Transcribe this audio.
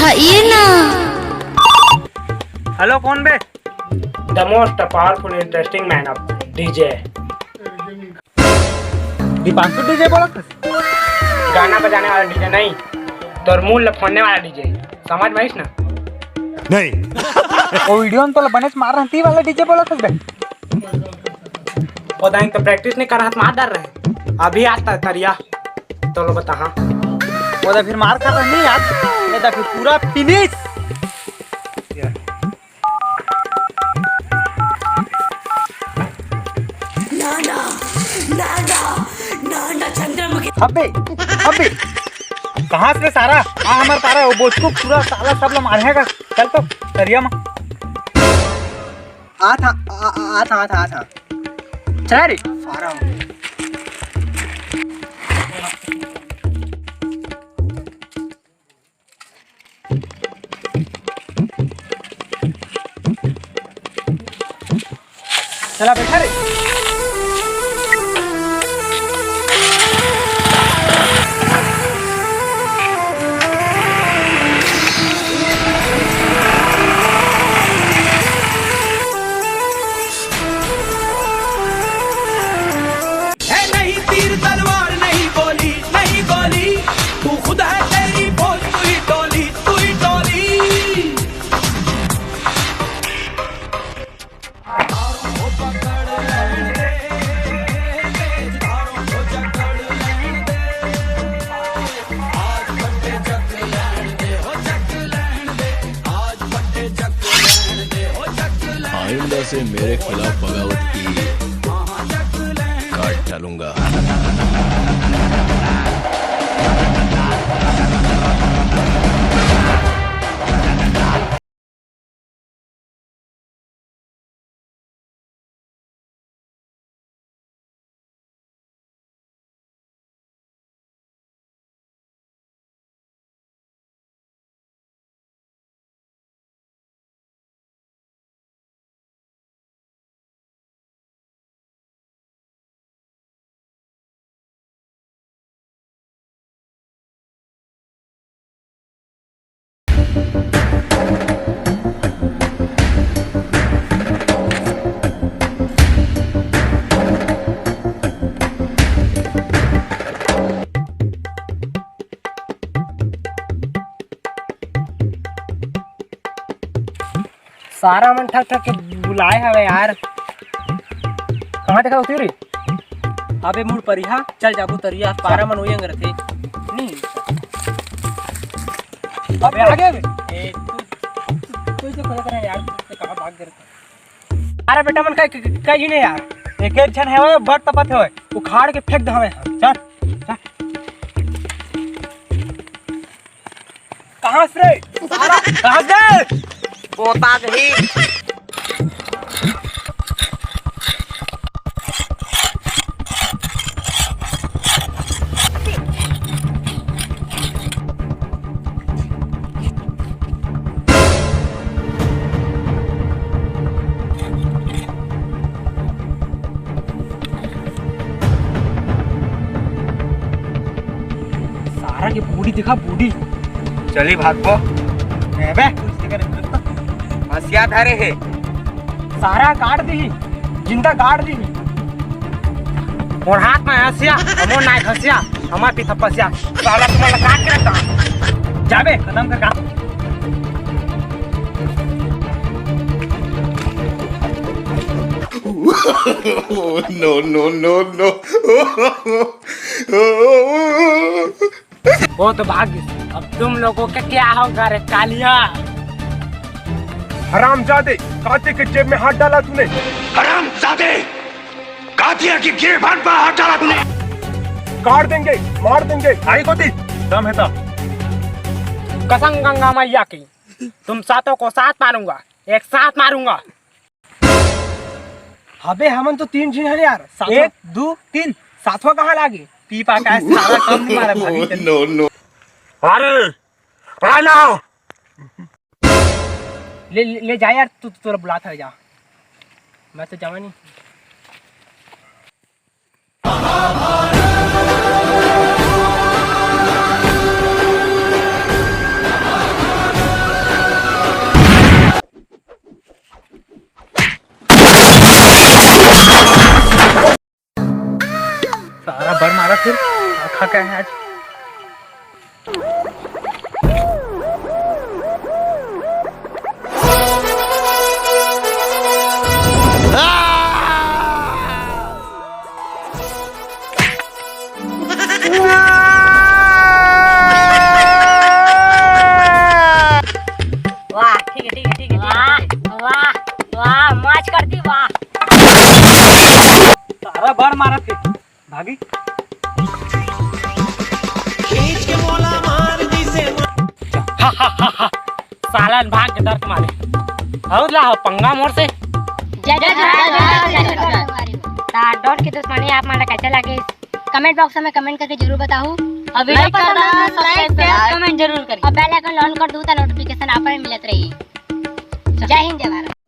बताइए ना। हेलो कौन बे? The most powerful interesting man of DJ. Deepanshu DJ बोला था? गाना बजाने वाला डीजे नहीं, तोर मूल लफोड़ने वाला डीजे, समझ में ना? नहीं। वो वीडियो में तो बनेच मार रहा थी वाला डीजे बोला था बे। वो दाइन तो प्रैक्टिस नहीं कर रहा, मार डाल रहे। अभी आता तरिया तो लो बता। हाँ वो तो फिर मार कर रहा नहीं यार, ये तो फिर पूरा फिनिश। अबे कहाँ से सारा हमारे तारा वो बोझ को पूरा साला सब लोग मारेगा। चल तो तरिया में आ था चल रे सारा चला बैठा रे। आइंदा से मेरे खिलाफ बगावत की काट डालूंगा। सारा मन ठक ठक के बुलाए हवे यार। कहाँ देखा उतरी? अबे मुड़ परिहा चल जाबू तरिया पारा मन होयंग रथे नहीं। अबे आगे ए तू तो खोला कर यार, ते कहां भाग गए? अरे बेटा मन कहीं नहीं यार, एक एक जन है बट तपत है उखाड़ के फेंक दे हमें। चल चल कहां से सारा कहां से पोता गई। सारा की बूढ़ी दिखा बूढ़ी। चली भागो बे हसिया धरे है। सारा काट दी जिंदा काट दी। और हाथ में हसिया हमो नाय हसिया हमार पीछे पसिया साला तुम्हारा काट के रखता। जाबे कदम कर काट। No. वो तो भाग्य। अब तुम लोगों का क्या होगा रे कालिया? हरामजादे, काते के जेब में हाथ डाला तूने। हरामजादे, कातिया की गिरबान पर हाथ डाला तूने। काट देंगे, मार देंगे। आई कोती दम है तब। कसम गंगा मैया की, तुम सातों को साथ मारूंगा, एक साथ मारूंगा। अबे हमन तो 3 जन है यार। 1 2 3 सातवां कहाँ लागे? पीपा का सारा कम नहीं मारा भागी। No. अरे आना ले जा यार, तू तोरा बुला था जा। मैं तो जावा नहीं। मारा फिर खा क्या है आज। वाह ठीक है वाह वाह वाह माच कर दी वाह। सारा बार मारा थे भागी। सालन भाग के डर के मारे और ला पंगा मोर से। डॉट की दुश्मनी आप माना कैसे लगे कमेंट बॉक्स में कमेंट करके जरूर बताओ और वीडियो पसंद आया तो सब्सक्राइब कमेंट जरूर करिए और बेल आइकन ऑन कर दूं तो नोटिफिकेशन आप पर मिलत रही। जय हिंद जय भारत।